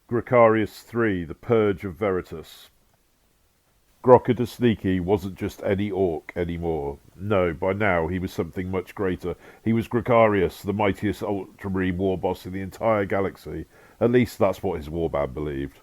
Grokka 3, the Purge of Veritus. Grokka da Sneaky wasn't just any orc anymore. No, by now he was something much greater. He was Grokka, the mightiest ultramarine war boss in the entire galaxy. At least that's what his warband believed.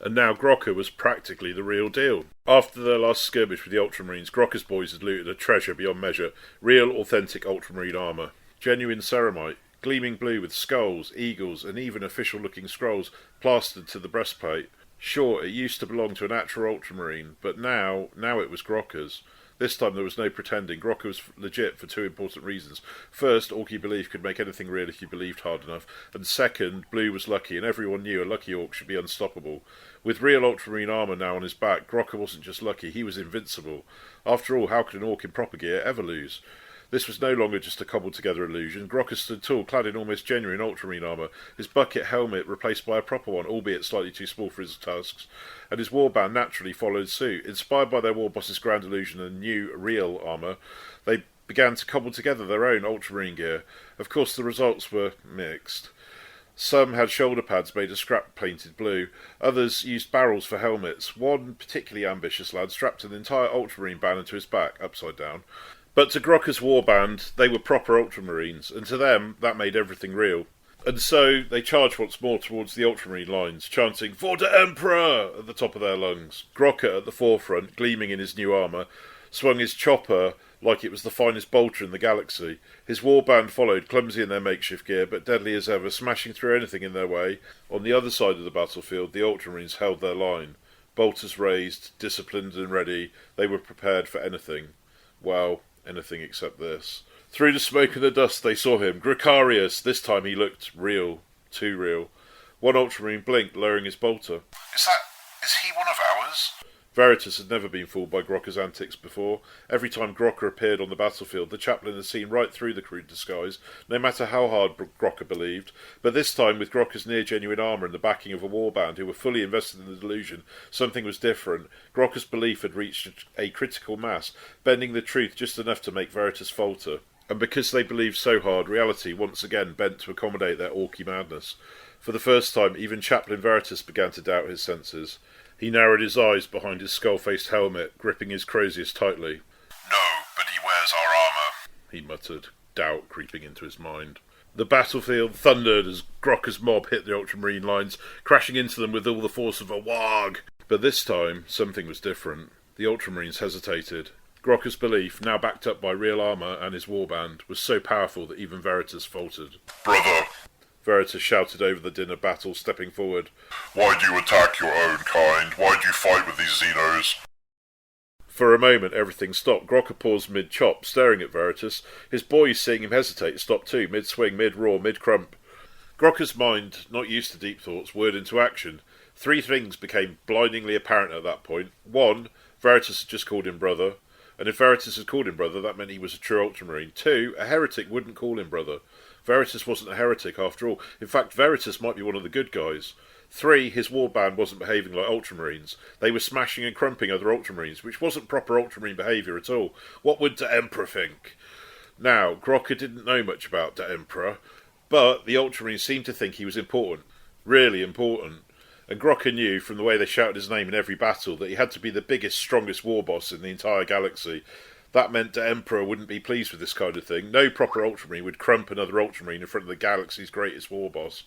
And now Grokka was practically the real deal. After their last skirmish with the Ultramarines, Grokka's boys had looted a treasure beyond measure. Real, authentic Ultramarine armour. Genuine ceramite, gleaming blue with skulls, eagles, and even official-looking scrolls plastered to the breastplate. Sure, it used to belong to an actual Ultramarine, but now it was Grokka's. This time there was no pretending. Grokka was legit for two important reasons. First, Orky belief could make anything real if you believed hard enough. And second, Blue was lucky, and everyone knew a lucky orc should be unstoppable. With real Ultramarine armour now on his back, Grokka wasn't just lucky, he was invincible. After all, how could an orc in proper gear ever lose? This was no longer just a cobbled-together illusion. Grokka stood tall, clad in almost genuine Ultramarine armour, his bucket helmet replaced by a proper one, albeit slightly too small for his tusks, and his warband naturally followed suit. Inspired by their warboss's grand illusion and new, real armour, they began to cobble together their own Ultramarine gear. Of course, the results were mixed. Some had shoulder pads made of scrap painted blue. Others used barrels for helmets. One particularly ambitious lad strapped an entire Ultramarine banner to his back, upside down. But to Grokka's warband, they were proper Ultramarines, and to them, that made everything real. And so, they charged once more towards the Ultramarine lines, chanting, "For the Emperor!" at the top of their lungs. Grokka, at the forefront, gleaming in his new armour, swung his chopper like it was the finest bolter in the galaxy. His warband followed, clumsy in their makeshift gear, but deadly as ever, smashing through anything in their way. On the other side of the battlefield, the Ultramarines held their line. Bolters raised, disciplined and ready, they were prepared for anything. Well, anything except this. Through the smoke and the dust they saw him, Grokka. This time he looked real. Too real. One Ultramarine blinked, lowering his bolter. Is he one of ours? Veritus had never been fooled by Grokka's antics before. Every time Grokka appeared on the battlefield, the chaplain had seen right through the crude disguise, no matter how hard Grokka believed. But this time, with Grokka's near-genuine armour and the backing of a warband who were fully invested in the delusion, something was different. Grokka's belief had reached a critical mass, bending the truth just enough to make Veritus falter. And because they believed so hard, reality once again bent to accommodate their orky madness. For the first time, even Chaplain Veritus began to doubt his senses. He narrowed his eyes behind his skull-faced helmet, gripping his Crozius tightly. "No, but he wears our armour," he muttered, doubt creeping into his mind. The battlefield thundered as Grokka's mob hit the Ultramarine lines, crashing into them with all the force of a warg. But this time, something was different. The Ultramarines hesitated. Grokka's belief, now backed up by real armour and his warband, was so powerful that even Veritus faltered. "Brother," Veritus shouted over the din of battle, stepping forward. "Why do you attack your own kind? Why do you fight with these Xenos?" For a moment everything stopped. Grokka paused mid-chop, staring at Veritus. His boys, seeing him hesitate, stopped too, mid-swing, mid-roar, mid-crump. Grokka's mind, not used to deep thoughts, whirred into action. Three things became blindingly apparent at that point. One, Veritus had just called him brother. And if Veritus had called him brother, that meant he was a true Ultramarine. Two, a heretic wouldn't call him brother. Veritus wasn't a heretic after all. In fact, Veritus might be one of the good guys. Three, his warband wasn't behaving like Ultramarines. They were smashing and crumping other Ultramarines, which wasn't proper Ultramarine behaviour at all. What would the Emperor think? Now, Grokka didn't know much about the Emperor, but the Ultramarines seemed to think he was important. Really important. And Grokka knew, from the way they shouted his name in every battle, that he had to be the biggest, strongest war boss in the entire galaxy. That meant the Emperor wouldn't be pleased with this kind of thing. No proper Ultramarine would crump another Ultramarine in front of the galaxy's greatest war boss.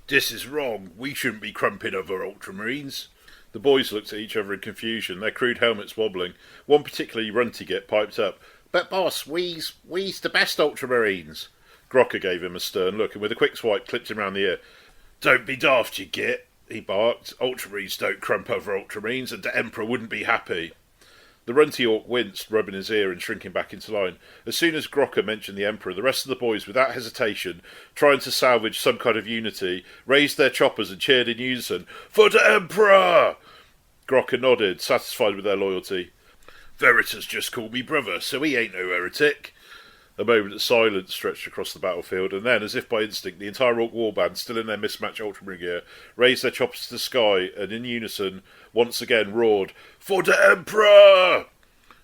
"This is wrong. We shouldn't be crumping other Ultramarines." The boys looked at each other in confusion, their crude helmets wobbling. One particularly runty git piped up. "But boss, we's the best Ultramarines." Grokka gave him a stern look, and with a quick swipe clipped him round the ear. "Don't be daft, you git," he barked. "Ultramarines don't crump other Ultramarines, and the Emperor wouldn't be happy." The runty orc winced, rubbing his ear and shrinking back into line. As soon as Grokka mentioned the Emperor, the rest of the boys, without hesitation, trying to salvage some kind of unity, raised their choppers and cheered in unison, "For the Emperor!" Grokka nodded, satisfied with their loyalty. "Veritus just called me brother, so he ain't no heretic." A moment of silence stretched across the battlefield, and then, as if by instinct, the entire Orc warband, still in their mismatched Ultramarine gear, raised their choppers to the sky, and in unison, once again roared, "For the Emperor!"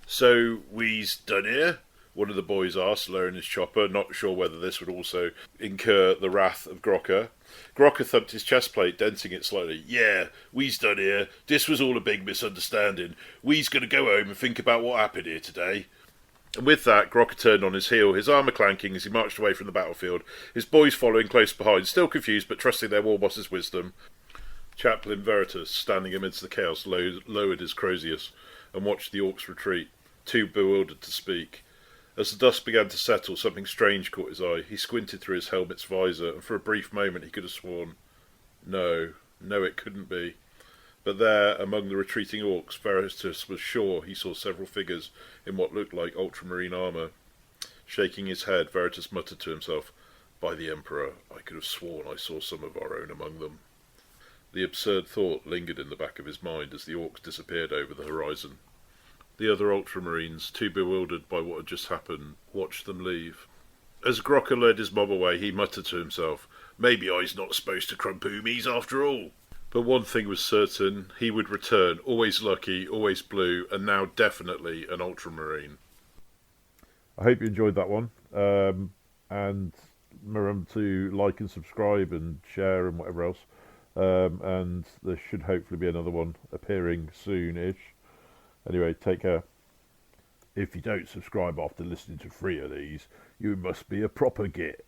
"So, we's done here?" one of the boys asked, lowering his chopper, not sure whether this would also incur the wrath of Grokka. Grokka thumped his chest plate, denting it slightly. Yeah, we's done here. This was all a big misunderstanding. We's going to go home and think about what happened here today. And with that, Grokka turned on his heel, his armour clanking as he marched away from the battlefield, his boys following close behind, still confused but trusting their war boss's wisdom. Chaplain Veritus, standing amidst the chaos, lowered his crozius and watched the orcs retreat, too bewildered to speak. As the dust began to settle, something strange caught his eye. He squinted through his helmet's visor, and for a brief moment he could have sworn. No, it couldn't be. But there, among the retreating orcs, Veritus was sure he saw several figures in what looked like ultramarine armour. Shaking his head, Veritus muttered to himself, "By the Emperor, I could have sworn I saw some of our own among them." The absurd thought lingered in the back of his mind as the orcs disappeared over the horizon. The other ultramarines, too bewildered by what had just happened, watched them leave. As Grokka led his mob away, he muttered to himself, "Maybe I's not supposed to crumpoomies after all." But one thing was certain, he would return, always lucky, always blue, and now definitely an ultramarine. I hope you enjoyed that one. And remember to like and subscribe and share and whatever else. And there should hopefully be another one appearing soon-ish. Anyway, take care. If you don't subscribe after listening to 3 of these, you must be a proper git.